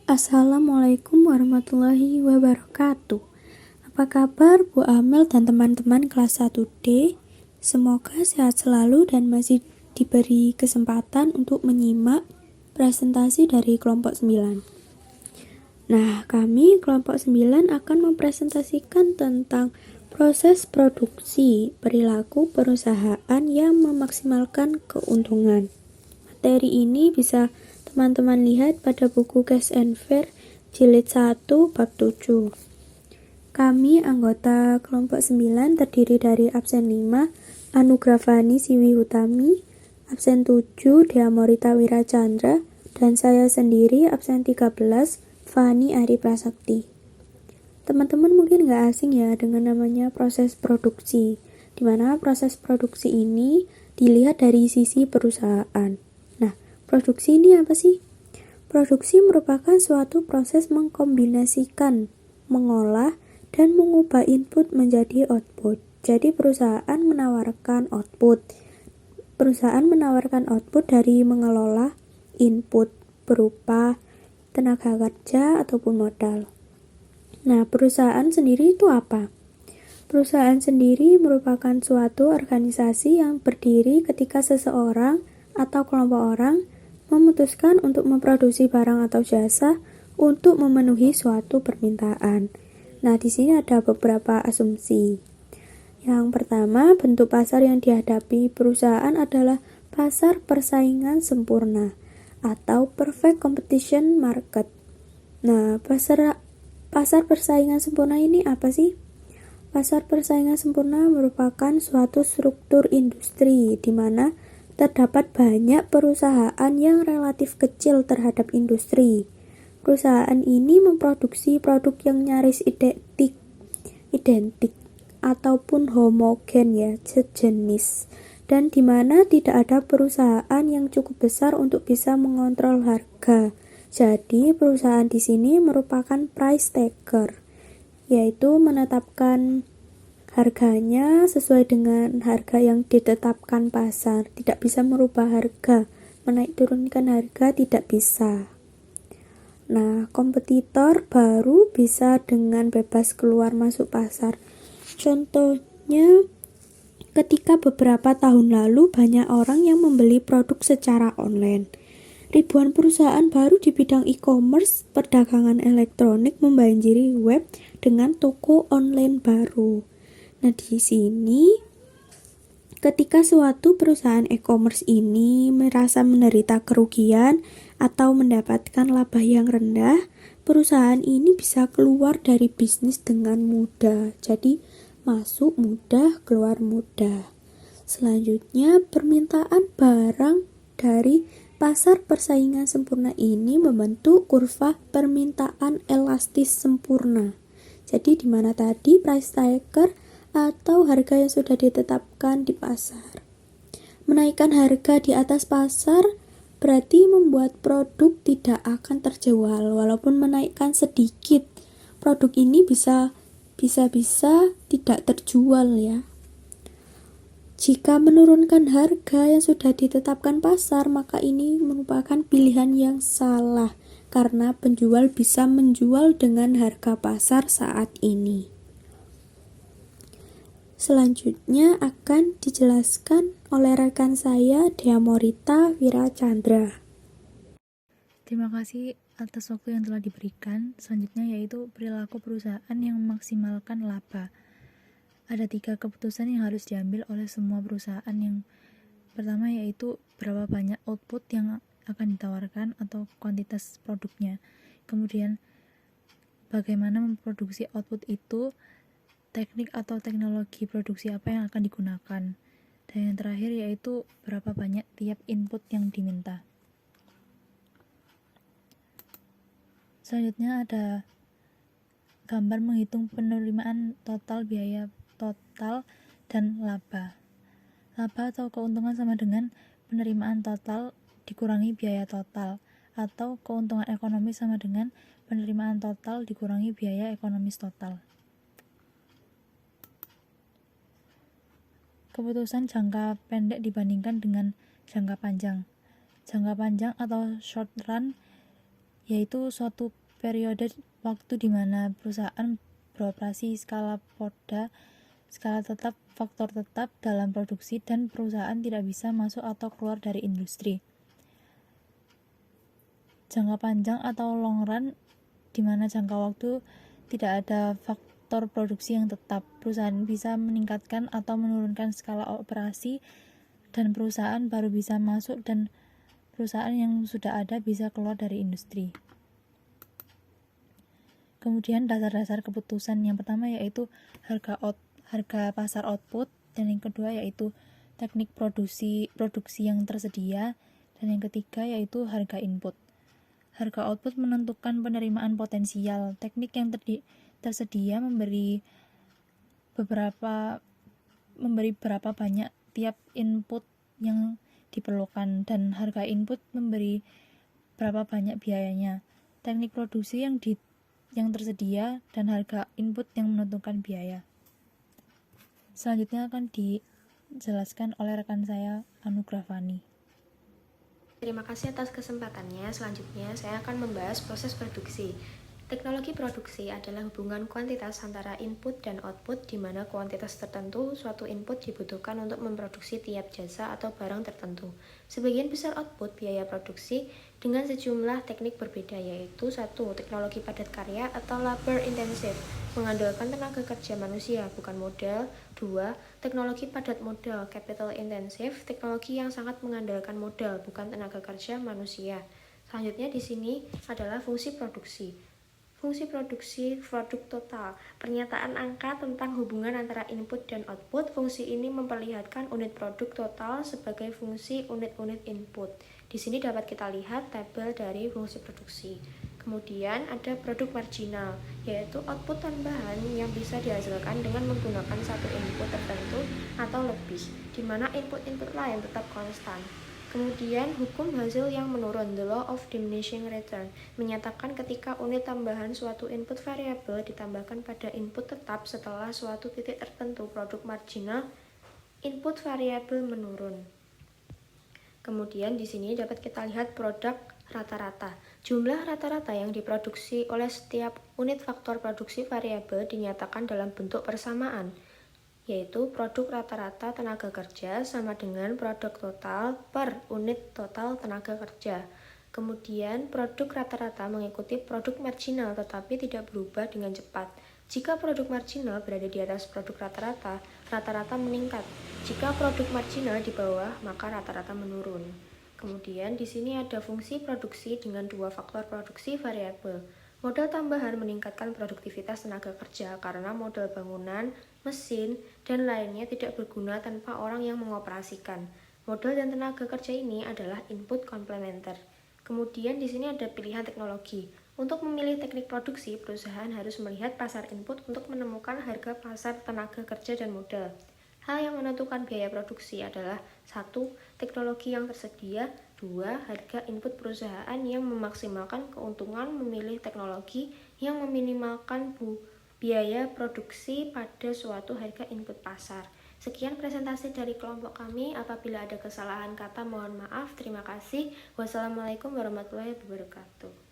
Assalamualaikum warahmatullahi wabarakatuh. Apa kabar Bu Amel dan teman-teman kelas 1D? Semoga sehat selalu dan masih diberi kesempatan untuk menyimak presentasi dari kelompok 9. Nah, kami kelompok 9 akan mempresentasikan tentang proses produksi perilaku perusahaan yang memaksimalkan keuntungan. Materi ini bisa teman-teman lihat pada buku Cash and Fair jilid 1 bab 7. Kami anggota kelompok 9 terdiri dari absen 5 Anugrah Fani Siwi Hutami, absen 7 Dea Morita Wiracandra, dan saya sendiri absen 13 Fani Ari Prasakti. Teman-teman mungkin nggak asing ya dengan namanya proses produksi, di mana proses produksi ini dilihat dari sisi perusahaan. Produksi ini apa sih? Produksi merupakan suatu proses mengkombinasikan, mengolah, dan mengubah input menjadi output. Jadi perusahaan menawarkan output. Perusahaan menawarkan output dari mengelola input berupa tenaga kerja ataupun modal. Nah, perusahaan sendiri itu apa? Perusahaan sendiri merupakan suatu organisasi yang berdiri ketika seseorang atau kelompok orang memutuskan untuk memproduksi barang atau jasa untuk memenuhi suatu permintaan. Nah, di sini ada beberapa asumsi. Yang pertama, bentuk pasar yang dihadapi perusahaan adalah pasar persaingan sempurna atau perfect competition market. Nah, pasar persaingan sempurna ini apa sih? Pasar persaingan sempurna merupakan suatu struktur industri di mana terdapat banyak perusahaan yang relatif kecil terhadap industri. Perusahaan ini memproduksi produk yang nyaris identik ataupun homogen ya, sejenis, dan di mana tidak ada perusahaan yang cukup besar untuk bisa mengontrol harga. Jadi perusahaan di sini merupakan price taker, yaitu menetapkan harganya sesuai dengan harga yang ditetapkan pasar. Tidak bisa merubah harga, menaik turunkan harga tidak bisa. Nah, kompetitor baru bisa dengan bebas keluar masuk pasar. Contohnya, ketika beberapa tahun lalu banyak orang yang membeli produk secara online. Ribuan perusahaan baru di bidang e-commerce, perdagangan elektronik membanjiri web dengan toko online baru. Nah, di sini ketika suatu perusahaan e-commerce ini merasa menderita kerugian atau mendapatkan laba yang rendah, perusahaan ini bisa keluar dari bisnis dengan mudah. Jadi, masuk mudah, keluar mudah. Selanjutnya, permintaan barang dari pasar persaingan sempurna ini membentuk kurva permintaan elastis sempurna. Jadi, di mana tadi price taker atau harga yang sudah ditetapkan di pasar. Menaikkan harga di atas pasar berarti membuat produk tidak akan terjual, walaupun menaikkan sedikit. Produk ini bisa tidak terjual ya. Jika menurunkan harga yang sudah ditetapkan pasar, maka ini merupakan pilihan yang salah karena penjual bisa menjual dengan harga pasar saat ini. Selanjutnya akan dijelaskan oleh rekan saya Dea Morita Wiracandra. Terima kasih atas waktu yang telah diberikan. Selanjutnya yaitu perilaku perusahaan yang memaksimalkan laba. Ada 3 keputusan yang harus diambil oleh semua perusahaan. Yang pertama yaitu berapa banyak output yang akan ditawarkan atau kuantitas produknya. Kemudian bagaimana memproduksi output itu, teknik atau teknologi produksi apa yang akan digunakan. Dan yang terakhir yaitu berapa banyak tiap input yang diminta. Selanjutnya ada gambar menghitung penerimaan total, biaya total, dan laba. Laba atau keuntungan sama dengan penerimaan total dikurangi biaya total, atau keuntungan ekonomis sama dengan penerimaan total dikurangi biaya ekonomis total. Keputusan jangka pendek dibandingkan dengan jangka panjang. Jangka panjang atau short run yaitu suatu periode waktu di mana perusahaan beroperasi skala poda, skala tetap, faktor tetap dalam produksi, dan perusahaan tidak bisa masuk atau keluar dari industri. Jangka panjang atau long run, di mana jangka waktu tidak ada faktor produksi yang tetap. Perusahaan bisa meningkatkan atau menurunkan skala operasi, dan perusahaan baru bisa masuk dan perusahaan yang sudah ada bisa keluar dari industri. Kemudian dasar-dasar keputusan yang pertama yaitu harga pasar output, dan yang kedua yaitu teknik produksi yang tersedia, dan yang ketiga yaitu harga input. Harga output menentukan penerimaan potensial. Teknik yang tersedia memberi berapa banyak tiap input yang diperlukan, dan harga input memberi berapa banyak biayanya. Teknik produksi yang tersedia dan harga input yang menentukan biaya. Selanjutnya akan dijelaskan oleh rekan saya, Anugrah Fani. Terima kasih atas kesempatannya. Selanjutnya saya akan membahas proses produksi. Teknologi produksi adalah hubungan kuantitas antara input dan output, di mana kuantitas tertentu suatu input dibutuhkan untuk memproduksi tiap jasa atau barang tertentu. Sebagian besar output biaya produksi dengan sejumlah teknik berbeda, yaitu 1. Teknologi padat karya atau labor intensive, mengandalkan tenaga kerja manusia, bukan modal. 2. Teknologi padat modal, capital intensive, teknologi yang sangat mengandalkan modal, bukan tenaga kerja manusia. Selanjutnya di sini adalah fungsi produksi. Fungsi produksi produk total, pernyataan angka tentang hubungan antara input dan output. Fungsi ini memperlihatkan unit produk total sebagai fungsi unit-unit input. Di sini dapat kita lihat tabel dari fungsi produksi. Kemudian ada produk marginal, yaitu output tambahan yang bisa dihasilkan dengan menggunakan satu input tertentu atau lebih, di mana input-input lain tetap konstan. Kemudian hukum hasil yang menurun, the law of diminishing return, menyatakan ketika unit tambahan suatu input variabel ditambahkan pada input tetap setelah suatu titik tertentu produk marginal, input variabel menurun. Kemudian di sini dapat kita lihat produk rata-rata. Jumlah rata-rata yang diproduksi oleh setiap unit faktor produksi variabel dinyatakan dalam bentuk persamaan, yaitu produk rata-rata tenaga kerja sama dengan produk total per unit total tenaga kerja. Kemudian produk rata-rata mengikuti produk marginal tetapi tidak berubah dengan cepat. Jika produk marginal berada di atas produk rata-rata, rata-rata meningkat. Jika produk marginal di bawah, maka rata-rata menurun. Kemudian di sini ada fungsi produksi dengan dua faktor produksi variabel. Modal tambahan meningkatkan produktivitas tenaga kerja karena modal bangunan, mesin, dan lainnya tidak berguna tanpa orang yang mengoperasikan. Modal dan tenaga kerja ini adalah input komplementer. Kemudian di sini ada pilihan teknologi. Untuk memilih teknik produksi, perusahaan harus melihat pasar input untuk menemukan harga pasar tenaga kerja dan modal. Hal yang menentukan biaya produksi adalah 1. Teknologi yang tersedia, 2. Harga input perusahaan yang memaksimalkan keuntungan memilih teknologi yang meminimalkan biaya produksi pada suatu harga input pasar. Sekian presentasi dari kelompok kami. Apabila ada kesalahan kata mohon maaf. Terima kasih. Wassalamualaikum warahmatullahi wabarakatuh.